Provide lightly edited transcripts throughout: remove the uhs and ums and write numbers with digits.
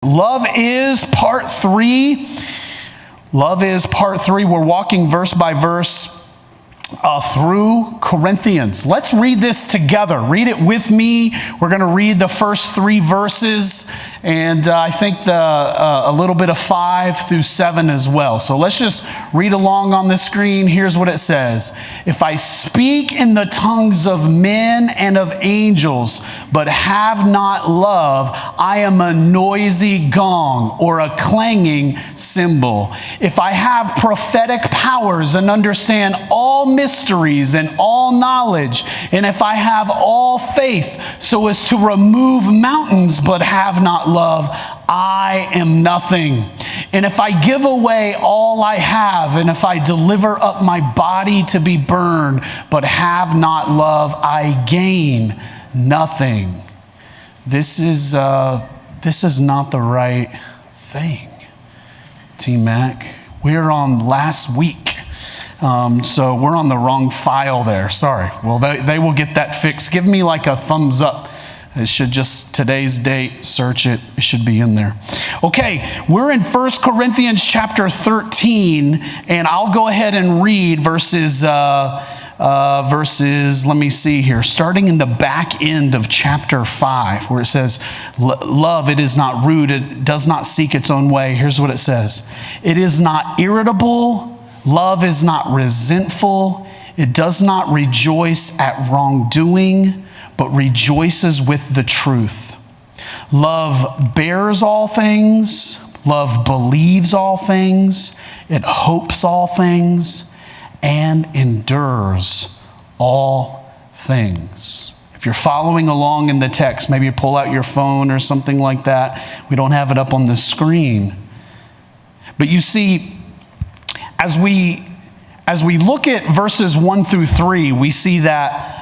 Love is part 3. Love is part 3. We're walking verse by verse through Corinthians. Let's read this together. Read it with me. We're going to read the first 3 verses, and I think a little bit of 5 through 7 as well. So let's just read along on the screen. Here's what it says. If I speak in the tongues of men and of angels, but have not love, I am a noisy gong or a clanging cymbal. If I have prophetic powers and understand all mysteries and all knowledge, and if I have all faith so as to remove mountains but have not love, I am nothing. And if I give away all I have, and if I deliver up my body to be burned but have not love, I gain nothing. This is not the right thing. T-Mac, we're on last week. So we're on the wrong file there. Sorry. Well, they will get that fixed. Give me like a thumbs up. It should just, today's date, search it. It should be in there. Okay, we're in 1 Corinthians chapter 13, and I'll go ahead and read verses, let me see here, starting in the back end of chapter 5, where it says, love, it is not rude, it does not seek its own way. Here's what it says. It is not irritable. Love is not resentful. It does not rejoice at wrongdoing, but rejoices with the truth. Love bears all things. Love believes all things. It hopes all things and endures all things. If you're following along in the text, maybe you pull out your phone or something like that. We don't have it up on the screen. But you see, as we look at verses 1 through 3, we see that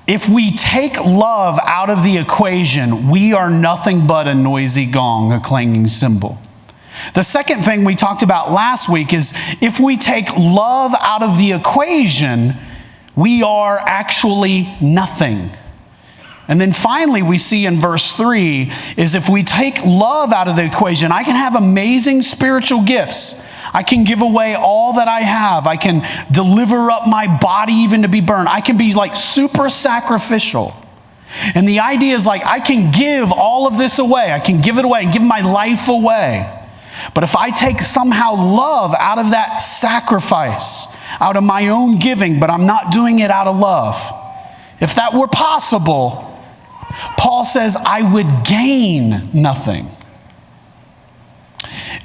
if we take love out of the equation, we are nothing but a noisy gong, a clanging cymbal. The second thing we talked about last week is if we take love out of the equation, we are actually nothing. And then finally, we see in verse 3 is if we take love out of the equation, I can have amazing spiritual gifts. I can give away all that I have. I can deliver up my body even to be burned. I can be like super sacrificial. And the idea is like I can give all of this away. I can give it away and give my life away. But if I take somehow love out of that sacrifice, out of my own giving, but I'm not doing it out of love, if that were possible, Paul says I would gain nothing.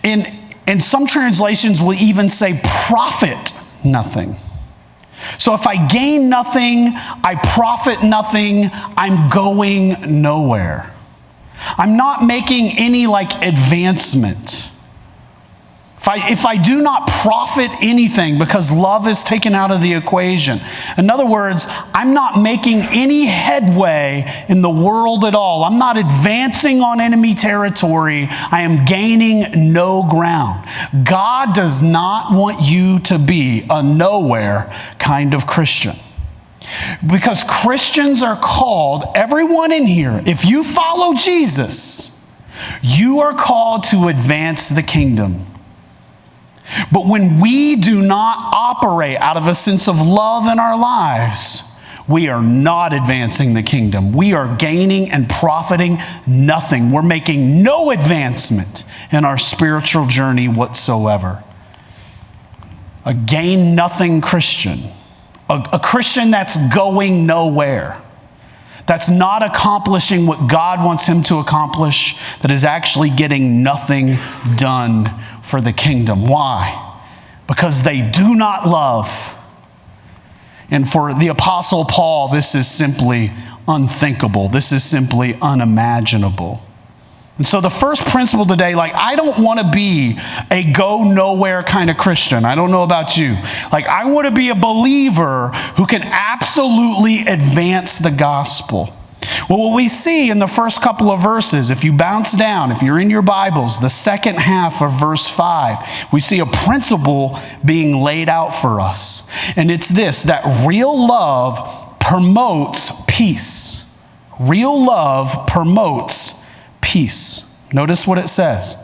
And some translations will even say profit nothing. So if I gain nothing, I profit nothing, I'm going nowhere. I'm not making any like advancement. If I do not profit anything because love is taken out of the equation. In other words, I'm not making any headway in the world at all. I'm not advancing on enemy territory. I am gaining no ground. God does not want you to be a nowhere kind of Christian. Because Christians are called, everyone in here, if you follow Jesus, you are called to advance the kingdom. But when we do not operate out of a sense of love in our lives, we are not advancing the kingdom. We are gaining and profiting nothing. We're making no advancement in our spiritual journey whatsoever. A gain nothing Christian. A Christian that's going nowhere. That's not accomplishing what God wants him to accomplish. That is actually getting nothing done for the kingdom. Why? Because they do not love. And for the Apostle Paul, this is simply unthinkable. This is simply unimaginable. And so the first principle today, I don't want to be a go nowhere kind of Christian. I don't know about you. I want to be a believer who can absolutely advance the gospel. Well, what we see in the first couple of verses, if you bounce down, if you're in your Bibles, the second half of verse 5, we see a principle being laid out for us. And it's this, that real love promotes peace. Real love promotes peace. Notice what it says.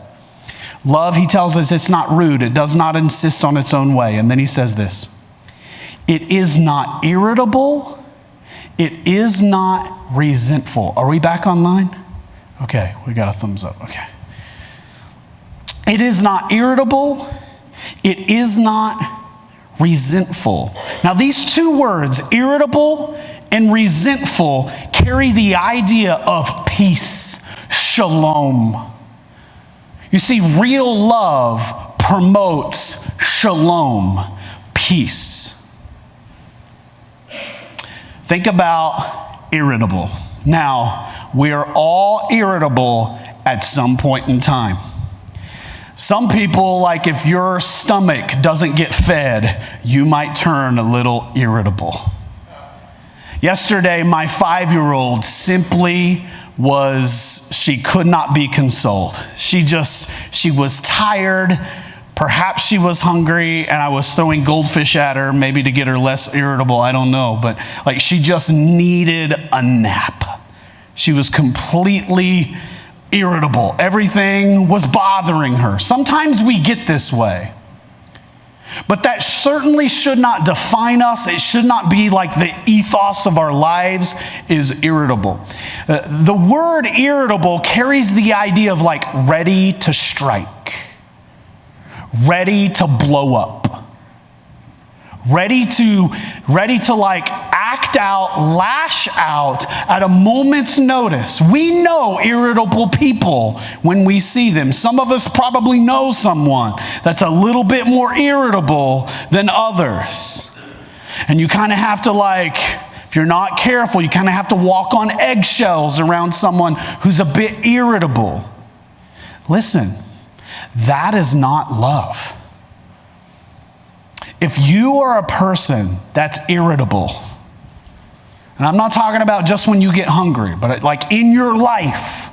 Love, he tells us, it's not rude. It does not insist on its own way. And then he says this. It is not irritable. It is not resentful. Are we back online? Okay, we got a thumbs up. Okay. It is not irritable. It is not resentful. Now, these two words, irritable and resentful, carry the idea of peace, shalom. You see, real love promotes shalom, peace. Think about irritable. Now, we're all irritable at some point in time. Some people, like if your stomach doesn't get fed, you might turn a little irritable. Yesterday, my 5-year-old simply she could not be consoled. She was tired. Perhaps she was hungry, and I was throwing goldfish at her, maybe to get her less irritable. I don't know. But like she just needed a nap. She was completely irritable. Everything was bothering her. Sometimes we get this way. But that certainly should not define us. It should not be like the ethos of our lives is irritable. The word irritable carries the idea of like ready to strike, ready to blow up, ready to like act out, lash out at a moment's notice. We know irritable people when we see them. Some of us probably know someone that's a little bit more irritable than others. And you kind of have to if you're not careful, you kind of have to walk on eggshells around someone who's a bit irritable. Listen, that is not love. If you are a person that's irritable, and I'm not talking about just when you get hungry, but like in your life,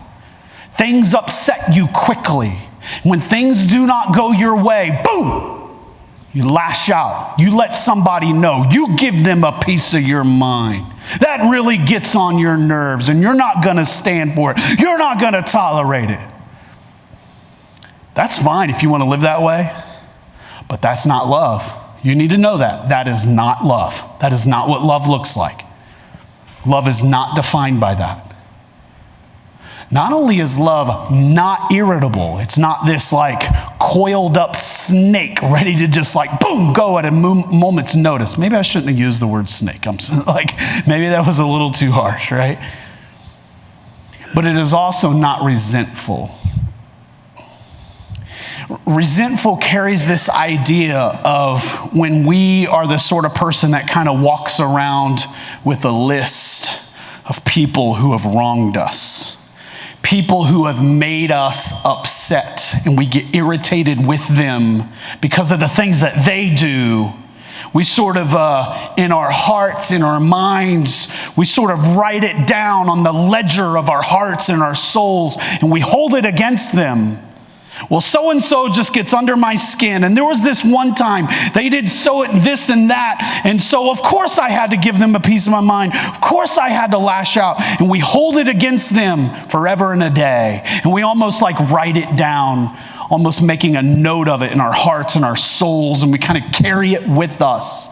things upset you quickly. When things do not go your way, boom, you lash out. You let somebody know. You give them a piece of your mind. That really gets on your nerves, and you're not going to stand for it. You're not going to tolerate it. That's fine if you want to live that way, but that's not love. You need to know that. That is not love. That is not what love looks like. Love is not defined by that. Not only is love not irritable, it's not this like coiled up snake ready to just like, boom, go at a moment's notice. Maybe I shouldn't have used the word snake. Maybe that was a little too harsh, right? But it is also not resentful. Resentful carries this idea of when we are the sort of person that kind of walks around with a list of people who have wronged us, people who have made us upset, and we get irritated with them because of the things that they do. We sort of, in our hearts, in our minds, we sort of write it down on the ledger of our hearts and our souls, and we hold it against them. Well, so-and-so just gets under my skin. And there was this one time they did this and that. And so, of course, I had to give them a piece of my mind. Of course, I had to lash out. And we hold it against them forever and a day. And we almost like write it down, almost making a note of it in our hearts and our souls. And we kind of carry it with us,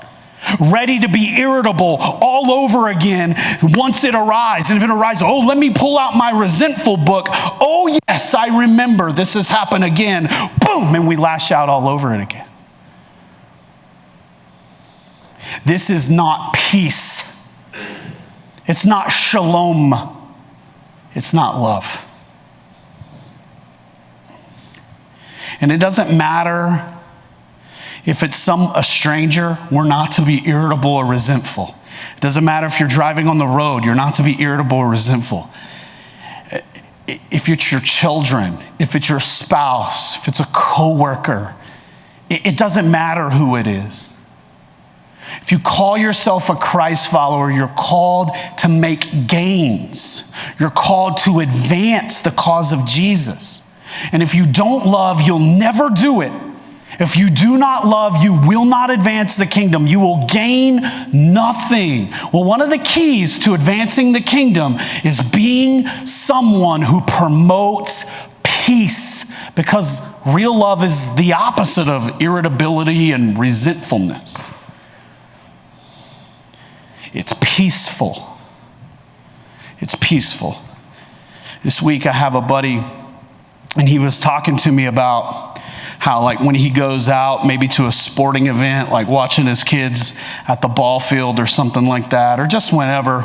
ready to be irritable all over again once it arrives. And if it arrives, let me pull out my resentful book. Oh, yes, I remember this has happened again. Boom, and we lash out all over it again. This is not peace. It's not shalom. It's not love. And it doesn't matter if it's a stranger, we're not to be irritable or resentful. It doesn't matter if you're driving on the road, you're not to be irritable or resentful. If it's your children, if it's your spouse, if it's a coworker, it doesn't matter who it is. If you call yourself a Christ follower, you're called to make gains. You're called to advance the cause of Jesus. And if you don't love, you'll never do it. If you do not love, you will not advance the kingdom. You will gain nothing. Well, one of the keys to advancing the kingdom is being someone who promotes peace, because real love is the opposite of irritability and resentfulness. It's peaceful. It's peaceful. This week I have a buddy, and he was talking to me about how, like, when he goes out maybe to a sporting event, like watching his kids at the ball field or something like that, or just whenever,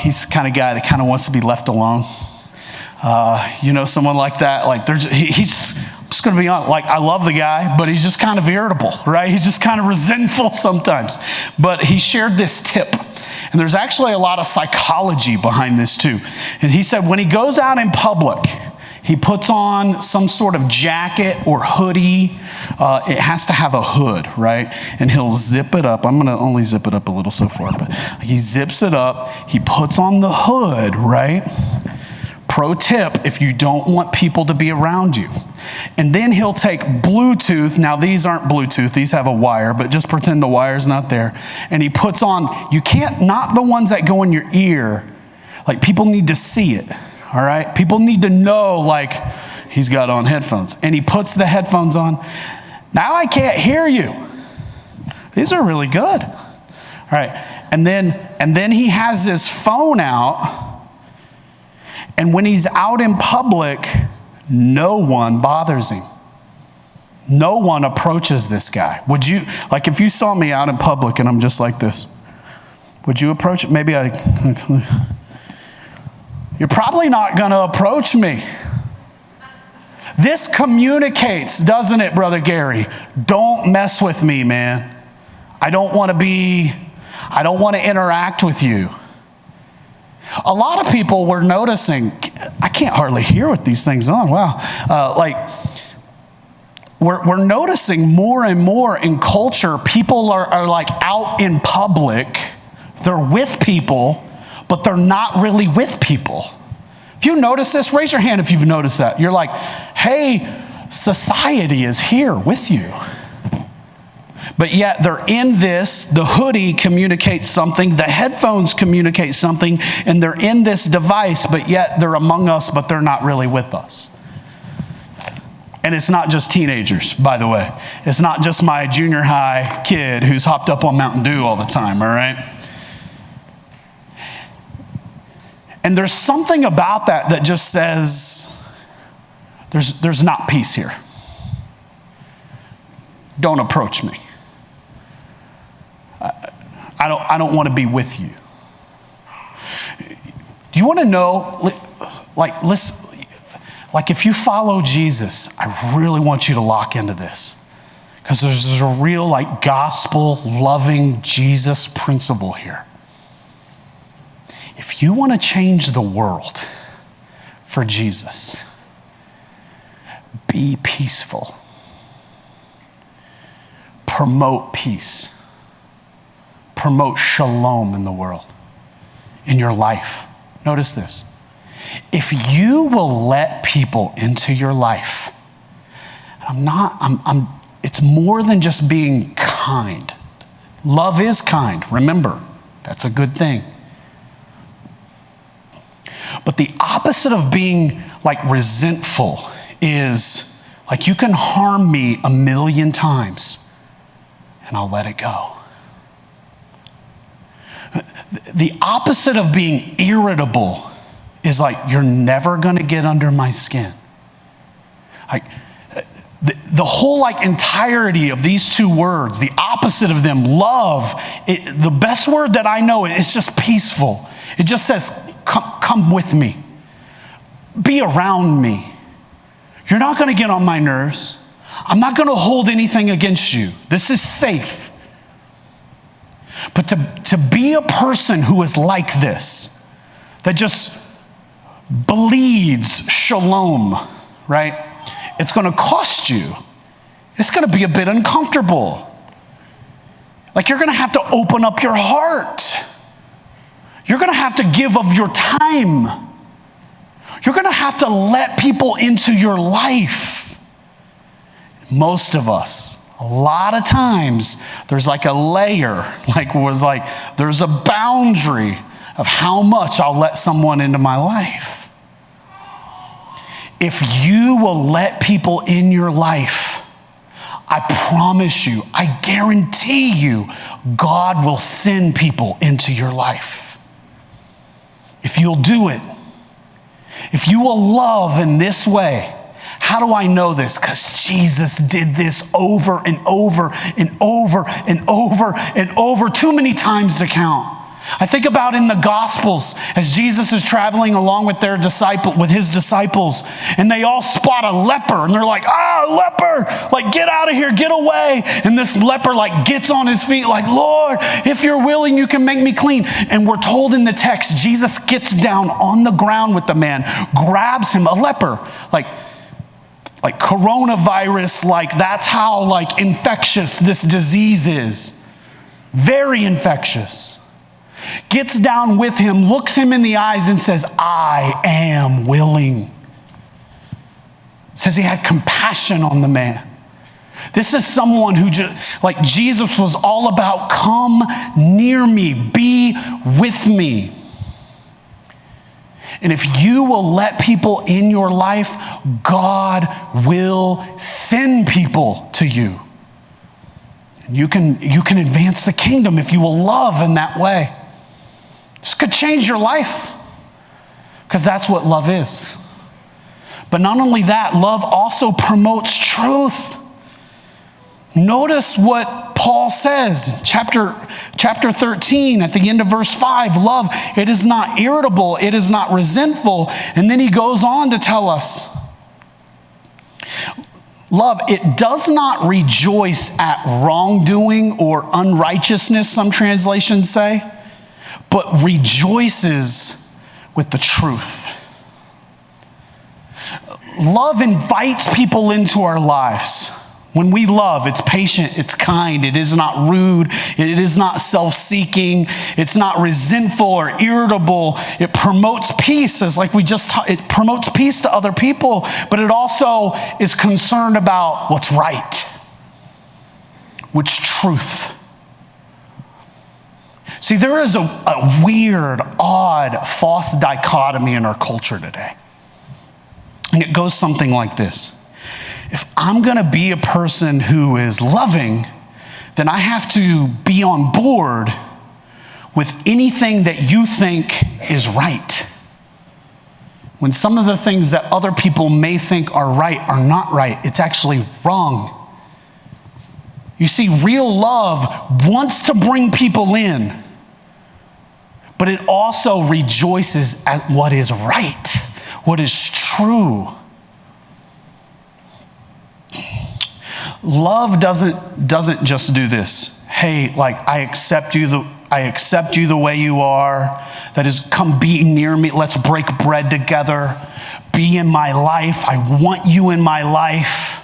he's the kind of guy that kind of wants to be left alone. Someone like that, like he's, I'm just going to be honest, like, I love the guy, but he's just kind of irritable, right? He's just kind of resentful sometimes. But he shared this tip, and there's actually a lot of psychology behind this too. And he said when he goes out in public, he puts on some sort of jacket or hoodie. It has to have a hood, right? And he'll zip it up. I'm going to only zip it up a little so far, but he zips it up. He puts on the hood, right? Pro tip, if you don't want people to be around you. And then he'll take Bluetooth. Now, these aren't Bluetooth. These have a wire, but just pretend the wire's not there. And he puts on, not the ones that go in your ear. Like, people need to see it, all right? People need to know, like, he's got on headphones. And he puts the headphones on. Now I can't hear you. These are really good. All right. And then he has his phone out. And when he's out in public, no one bothers him. No one approaches this guy. Would you, like, if you saw me out in public and I'm just like this, would you approach it? You're probably not going to approach me. This communicates, doesn't it, Brother Gary? Don't mess with me, man. I don't want to interact with you. A lot of people were noticing, I can't hardly hear with these things on, wow. We're noticing more and more in culture, people are like out in public, they're with people, but they're not really with people. If you notice this, raise your hand if you've noticed that. You're like, hey, society is here with you. But yet they're in this, the hoodie communicates something, the headphones communicate something, and they're in this device, but yet they're among us, but they're not really with us. And it's not just teenagers, by the way. It's not just my junior high kid who's hopped up on Mountain Dew all the time, all right? And there's something about that just says, there's not peace here. Don't approach me. I don't want to be with you. Do you want to know, like, listen, like, if you follow Jesus, I really want you to lock into this, because there's a real, like, gospel loving Jesus principle here. If you want to change the world for Jesus, be peaceful. Promote peace. Promote shalom in the world, in your life. Notice this. If you will let people into your life, it's more than just being kind. Love is kind. Remember, that's a good thing. But the opposite of being, like, resentful is, like, you can harm me 1,000,000 times and I'll let it go. The opposite of being irritable is, like, you're never going to get under my skin. Like, the whole, like, entirety of these two words, the opposite of them, love, the best word that I know is just peaceful. It just says, come with me. Be around me. You're not going to get on my nerves. I'm not going to hold anything against you. This is safe. But to be a person who is like this, that just bleeds shalom, right? It's going to cost you. It's going to be a bit uncomfortable. Like, you're going to have to open up your heart. You're going to have to give of your time. You're going to have to let people into your life. Most of us, a lot of times, there's like a layer, there's a boundary of how much I'll let someone into my life. if you will let people in your life, I promise you, I guarantee you, God will send people into your life. If you'll do it, if you will love in this way. How do I know this? Because Jesus did this over and over and over and over and over, too many times to count. I think about in the Gospels as Jesus is traveling along with his disciples, and they all spot a leper, and they're like, leper, like get out of here, get away. And this leper like gets on his feet like, Lord, if you're willing, you can make me clean. And we're told in the text, Jesus gets down on the ground with the man, grabs him, a leper, like coronavirus, like that's how like infectious this disease is. Very infectious. Gets down with him, looks him in the eyes and says, I am willing. Says he had compassion on the man. This is someone who like Jesus was all about, come near me, be with me. And if you will let people in your life, God will send people to you. You can advance the kingdom if you will love in that way. This could change your life, because that's what love is. But not only that, love also promotes truth. Notice what Paul says, chapter 13, at the end of verse 5, love, it is not irritable, it is not resentful. And then he goes on to tell us, love, it does not rejoice at wrongdoing or unrighteousness, some translations say, but rejoices with the truth. Love invites people into our lives. When we love, it's patient, it's kind, it is not rude, it is not self-seeking, it's not resentful or irritable. It promotes peace, it promotes peace to other people, but it also is concerned about what's right, what's truth. See, there is a weird, odd, false dichotomy in our culture today. And it goes something like this. If I'm going to be a person who is loving, then I have to be on board with anything that you think is right. When some of the things that other people may think are right are not right, it's actually wrong. You see, real love wants to bring people in, but it also rejoices at what is right, what is true. Love doesn't just do this. Hey, like I accept you the way you are. That is, come be near me. Let's break bread together. Be in my life. I want you in my life.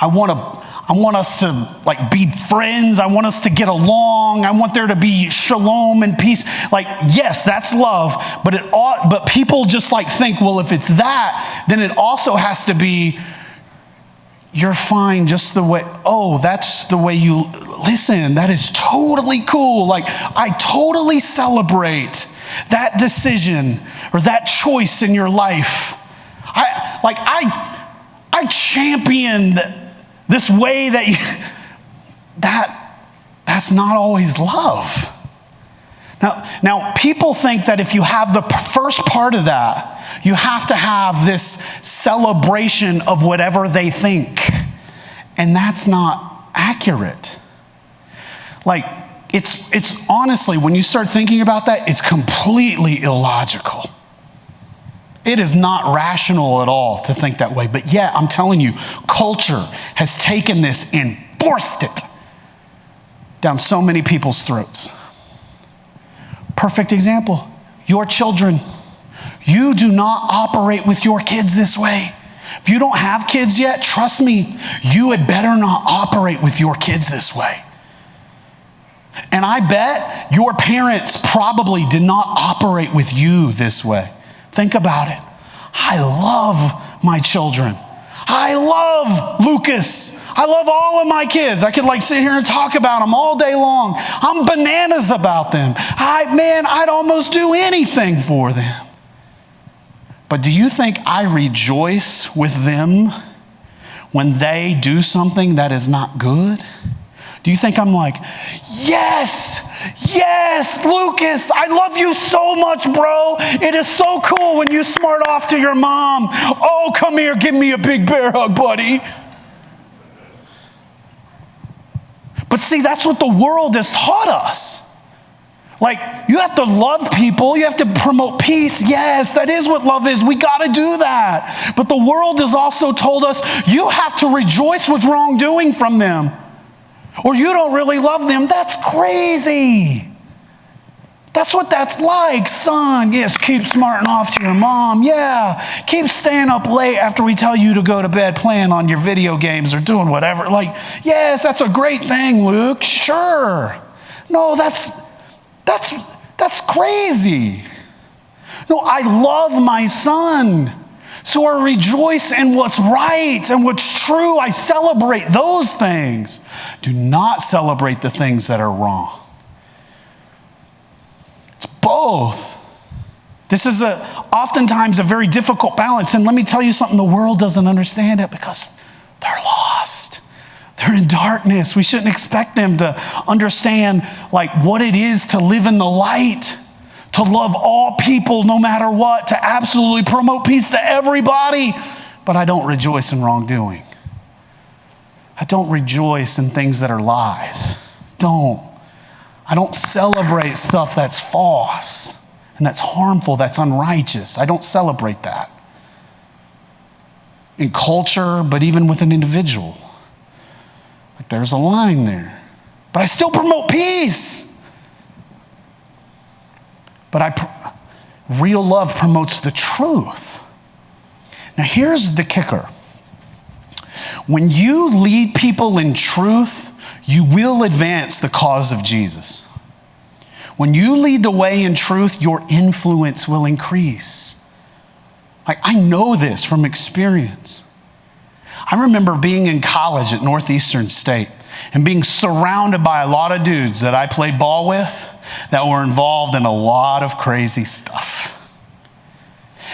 I want us to like be friends. I want us to get along. I want there to be shalom and peace. Like, yes, that's love, but people just like think, well, if it's that, then it also has to be, you're fine just the way, that's the way you listen. That is totally cool. Like, I totally celebrate that decision or that choice in your life. I champion this way that's not always love. Now, people think that if you have the first part of that, you have to have this celebration of whatever they think. And that's not accurate. Like, it's honestly, when you start thinking about that, it's completely illogical. It is not rational at all to think that way. But yet, I'm telling you, culture has taken this and forced it down so many people's throats. Perfect example, your children. You do not operate with your kids this way. If you don't have kids yet, trust me, you had better not operate with your kids this way. And I bet your parents probably did not operate with you this way. Think about it. I love my children. I love Lucas. I love all of my kids. I could like sit here and talk about them all day long. I'm bananas about them. I'd almost do anything for them. But do you think I rejoice with them when they do something that is not good? Do you think I'm like, yes, Lucas, I love you so much, bro. It is so cool when you smart off to your mom. Oh, come here, give me a big bear hug, buddy. But see, that's what the world has taught us. Like, you have to love people. You have to promote peace. Yes, that is what love is. We got to do that. But the world has also told us you have to rejoice with wrongdoing from them, or you don't really love them. That's crazy. That's what that's like. Son, yes, keep smarting off to your mom. Yeah, keep staying up late after we tell you to go to bed playing on your video games or doing whatever. Like, yes, that's a great thing, Luke. Sure. No, that's crazy. No, I love my son. So I rejoice in what's right and what's true. I celebrate those things. Do not celebrate the things that are wrong. It's both. This is oftentimes a very difficult balance. And let me tell you something, the world doesn't understand it because they're lost. They're in darkness. We shouldn't expect them to understand like what it is to live in the light, to love all people no matter what, to absolutely promote peace to everybody. But I don't rejoice in wrongdoing. I don't rejoice in things that are lies. I don't celebrate stuff that's false and that's harmful, that's unrighteous. I don't celebrate that. In culture, but even with an individual. Like there's a line there. But I still promote peace. But real love promotes the truth. Now here's the kicker. When you lead people in truth, you will advance the cause of Jesus. When you lead the way in truth, your influence will increase. Like I know this from experience. I remember being in college at Northeastern State and being surrounded by a lot of dudes that I played ball with that were involved in a lot of crazy stuff.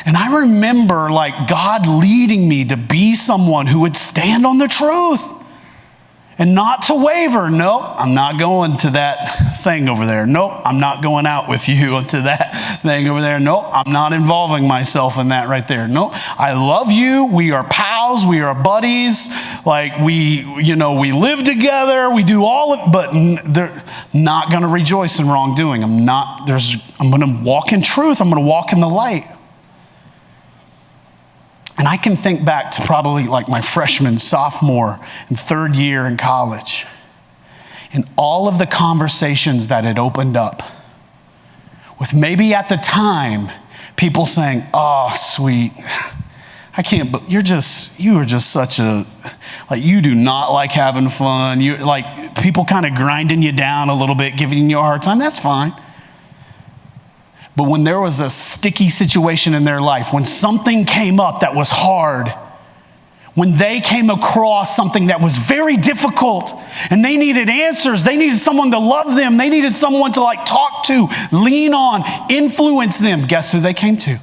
And I remember like God leading me to be someone who would stand on the truth and not to waver. No, I'm not going to that thing over there. No, I'm not going out with you to that thing over there. No, I'm not involving myself in that right there. No, I love you. We are pals. We are buddies. Like we live together. We do all of it, but they're not going to rejoice in wrongdoing. I'm going to walk in truth. I'm going to walk in the light. And I can think back to probably like my freshman, sophomore, and third year in college. And all of the conversations that had opened up with maybe at the time people saying, oh, sweet, I can't, but you are just such a, like you do not like having fun. You like people kind of grinding you down a little bit, giving you a hard time. That's fine. But when there was a sticky situation in their life, when something came up that was hard, when they came across something that was very difficult and they needed answers, they needed someone to love them, they needed someone to like talk to, lean on, influence them, guess who they came to?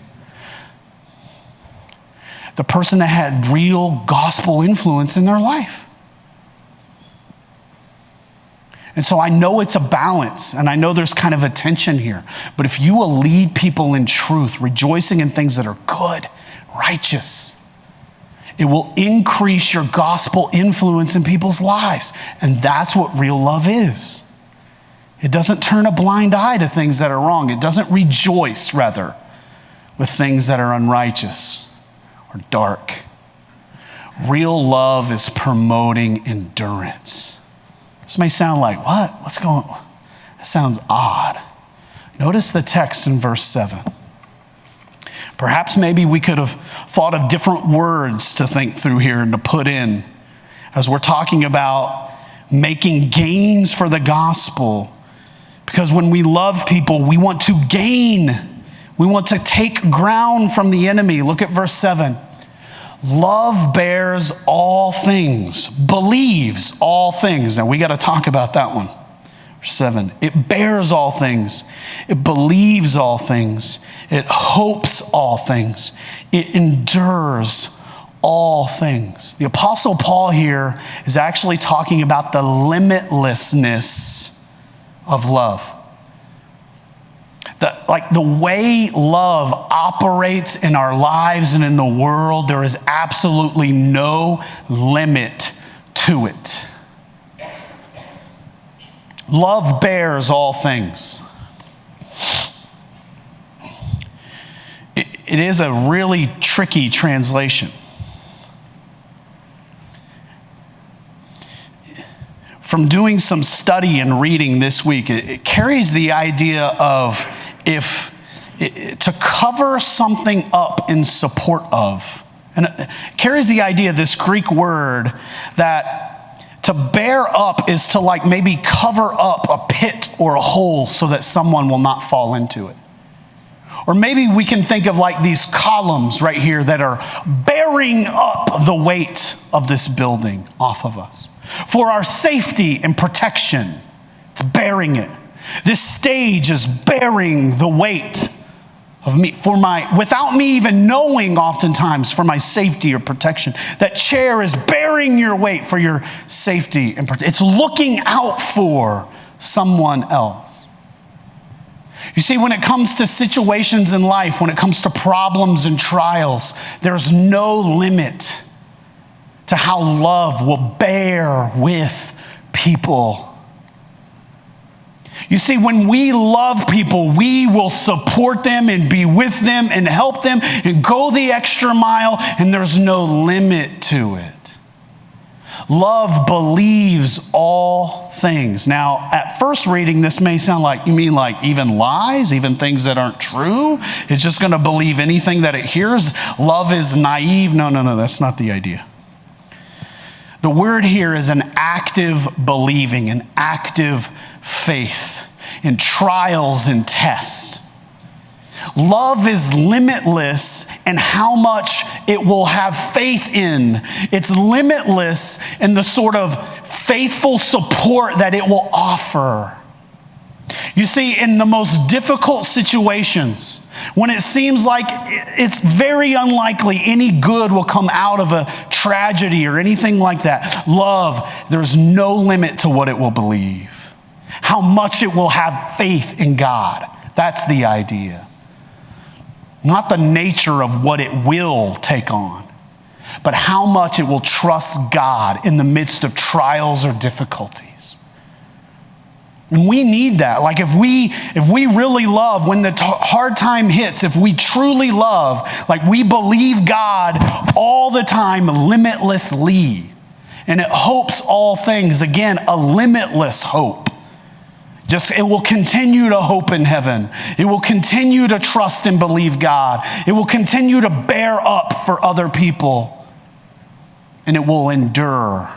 The person that had real gospel influence in their life. And so I know it's a balance, and I know there's kind of a tension here. But if you will lead people in truth, rejoicing in things that are good, righteous, it will increase your gospel influence in people's lives. And that's what real love is. It doesn't turn a blind eye to things that are wrong. It doesn't rejoice, rather, with things that are unrighteous or dark. Real love is promoting endurance. This may sound like, what? What's going on? That sounds odd. Notice the text in verse 7. Perhaps maybe we could have thought of different words to think through here and to put in as we're talking about making gains for the gospel. Because when we love people, we want to gain. We want to take ground from the enemy. Look at verse 7. Love bears all things, believes all things. Now we got to talk about that one Verse 7, it bears all things. It believes all things. It hopes all things. It endures all things. The Apostle Paul here is actually talking about the limitlessness of love. The way love operates in our lives and in the world, there is absolutely no limit to it. Love bears all things. It is a really tricky translation. From doing some study and reading this week, it carries the idea of to cover something up in support of. And it carries the idea, this Greek word, that to bear up is to like maybe cover up a pit or a hole so that someone will not fall into it. Or maybe we can think of like these columns right here that are bearing up the weight of this building off of us. For our safety and protection, it's bearing it. This stage is bearing the weight of me, without me even knowing oftentimes, for my safety or protection. That chair is bearing your weight for your safety and protection. It's looking out for someone else. You see, when it comes to situations in life, when it comes to problems and trials, there's no limit to how love will bear with people. You see, when we love people, we will support them and be with them and help them and go the extra mile, and there's no limit to it. Love believes all things. Now, at first reading, this may sound like, you mean like even lies, even things that aren't true? It's just going to believe anything that it hears? Love is naive? No, that's not the idea. The word here is an active believing, an active faith in trials and tests. Love is limitless in how much it will have faith in. It's limitless in the sort of faithful support that it will offer. You see, in the most difficult situations, when it seems like it's very unlikely any good will come out of a tragedy or anything like that, love, there's no limit to what it will believe. How much it will have faith in God. That's the idea. Not the nature of what it will take on, but how much it will trust God in the midst of trials or difficulties. And we need that. Like if we really love, when the hard time hits, if we truly love, like we believe God all the time limitlessly, and it hopes all things, again, a limitless hope. It will continue to hope in heaven. It will continue to trust and believe God. It will continue to bear up for other people. And it will endure.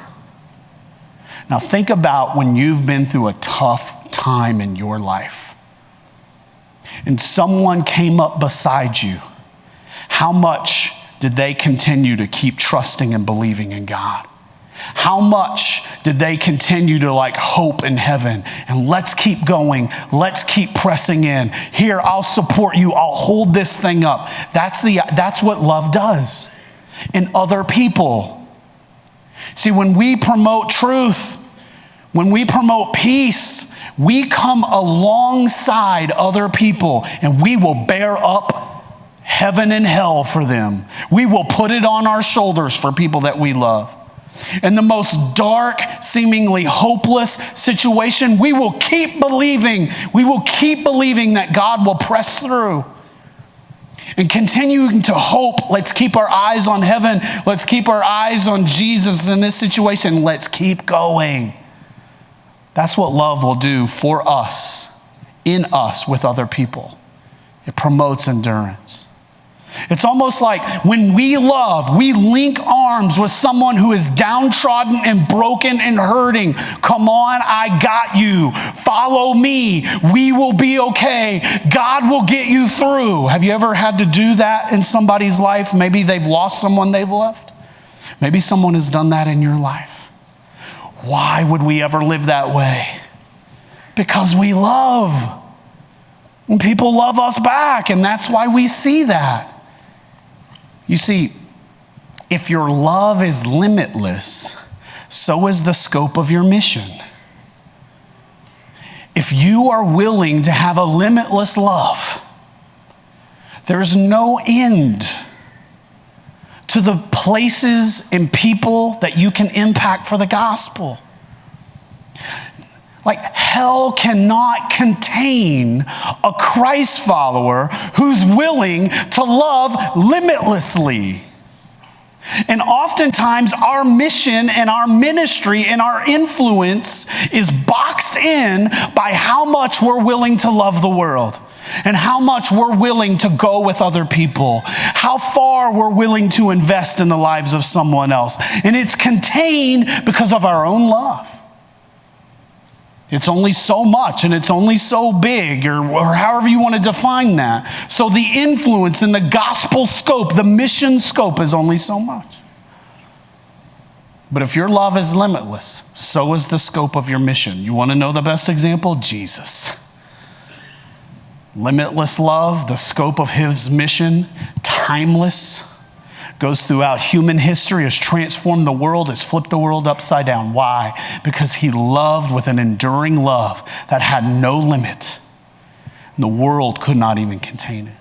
Now think about when you've been through a tough time in your life and someone came up beside you. How much did they continue to keep trusting and believing in God? How much did they continue to hope in heaven? And let's keep going. Let's keep pressing in. Here, I'll support you. I'll hold this thing up. That's what love does in other people. See, when we promote truth, when we promote peace, we come alongside other people and we will bear up heaven and hell for them. We will put it on our shoulders for people that we love. In the most dark, seemingly hopeless situation, we will keep believing. We will keep believing that God will press through. And continuing to hope, let's keep our eyes on heaven. Let's keep our eyes on Jesus in this situation. Let's keep going. That's what love will do for us, in us, with other people. It promotes endurance. It's almost like when we love, we link arms with someone who is downtrodden and broken and hurting. Come on, I got you. Follow me. We will be okay. God will get you through. Have you ever had to do that in somebody's life? Maybe they've lost someone they've loved. Maybe someone has done that in your life. Why would we ever live that way? Because we love. And people love us back, and that's why we see that. You see, if your love is limitless, so is the scope of your mission. If you are willing to have a limitless love, there's no end to the places and people that you can impact for the gospel. Like, hell cannot contain a Christ follower who's willing to love limitlessly. And oftentimes our mission and our ministry and our influence is boxed in by how much we're willing to love the world and how much we're willing to go with other people, how far we're willing to invest in the lives of someone else. And it's contained because of our own love. It's only so much, and it's only so big, or however you want to define that. So the influence in the gospel scope, the mission scope, is only so much. But if your love is limitless, so is the scope of your mission. You want to know the best example? Jesus. Limitless love, the scope of his mission, timeless, goes throughout human history, has transformed the world, has flipped the world upside down. Why? Because he loved with an enduring love that had no limit. The world could not even contain it.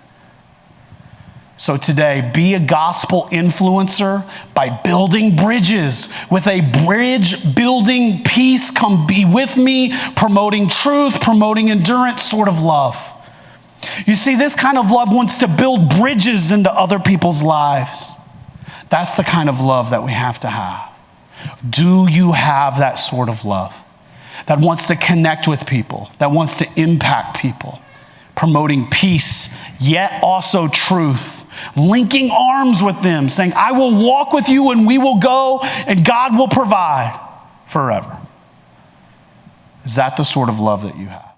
So today, be a gospel influencer by building bridges with a bridge building peace. Come be with me, promoting truth, promoting endurance sort of love. You see, this kind of love wants to build bridges into other people's lives. That's the kind of love that we have to have. Do you have that sort of love that wants to connect with people, that wants to impact people, promoting peace, yet also truth, linking arms with them, saying, I will walk with you and we will go and God will provide forever? Is that the sort of love that you have?